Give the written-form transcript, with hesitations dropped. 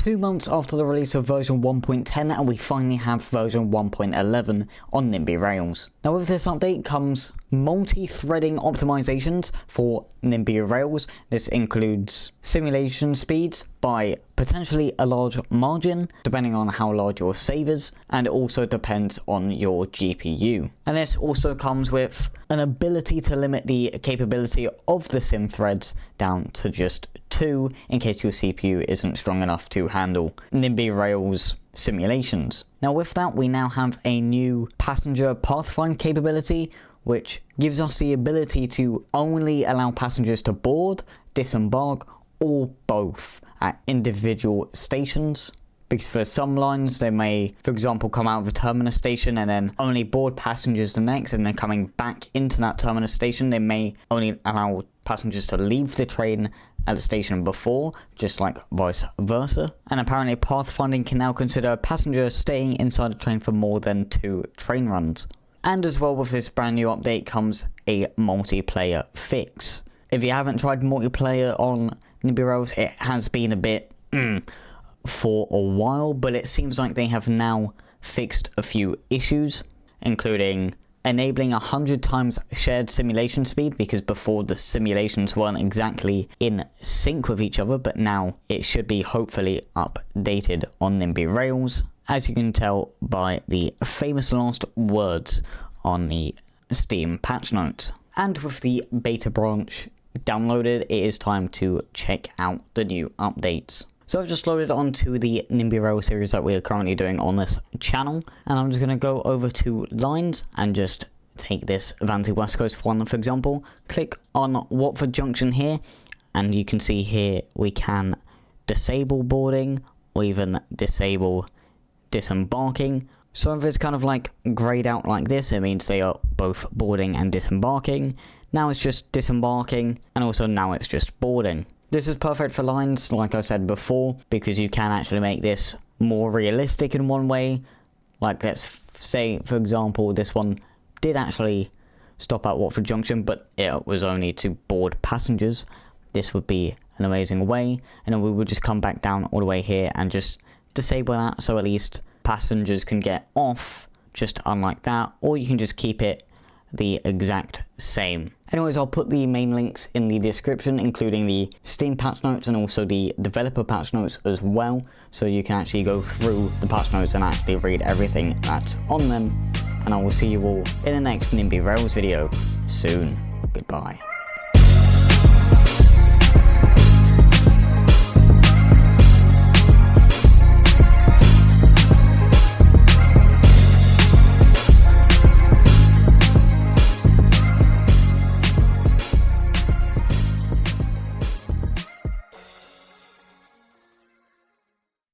2 months after the release of version 1.10 and we finally have version 1.11 on NIMBY Rails. Now with this update comes multi-threading optimizations for NIMBY Rails. This includes simulation speeds by potentially a large margin, depending on how large your save is, and it also depends on your GPU. And this also comes with an ability to limit the capability of the sim threads down to just 2 in case your CPU isn't strong enough to handle NIMBY Rails simulations. Now with that, we now have a new passenger pathfind capability, which gives us the ability to only allow passengers to board, disembark, or both at individual stations. Because for some lines, they may, for example, come out of a terminus station and then only board passengers the next, and then coming back into that terminus station, they may only allow passengers to leave the train at the station before, just like vice versa. And apparently pathfinding can now consider a passenger staying inside a train for more than 2 train runs. And as well, with this brand new update comes a multiplayer fix. If you haven't tried multiplayer on NIMBY Rails, it has been a bit for a while, but it seems like they have now fixed a few issues, including enabling 100 times shared simulation speed, because before the simulations weren't exactly in sync with each other, but now it should be hopefully updated on NIMBY Rails, as you can tell by the famous last words on the Steam patch notes. And with the beta branch downloaded, it is time to check out the new updates. So I've just loaded onto the NIMBY Rails series that we are currently doing on this channel, and I'm just going to go over to lines and just take this Vanity West Coast one, for example. Click on Watford Junction here, and you can see here we can disable boarding or even disable disembarking. So if it's kind of like grayed out like this, it means they are both boarding and disembarking. Now it's just disembarking, and also now it's just boarding. This is perfect for lines, like I said before, because you can actually make this more realistic in one way. Like, let's say, for example, this one did actually stop at Watford Junction, but it was only to board passengers. This would be an amazing way, and then we would just come back down all the way here and just disable that, so at least passengers can get off, just unlike that, or you can just keep it the exact same. Anyways, I'll put the main links in the description, including the Steam patch notes and also the developer patch notes as well, so you can actually go through the patch notes and actually read everything that's on them. And I will see you all in the next NIMBY Rails video soon. Goodbye.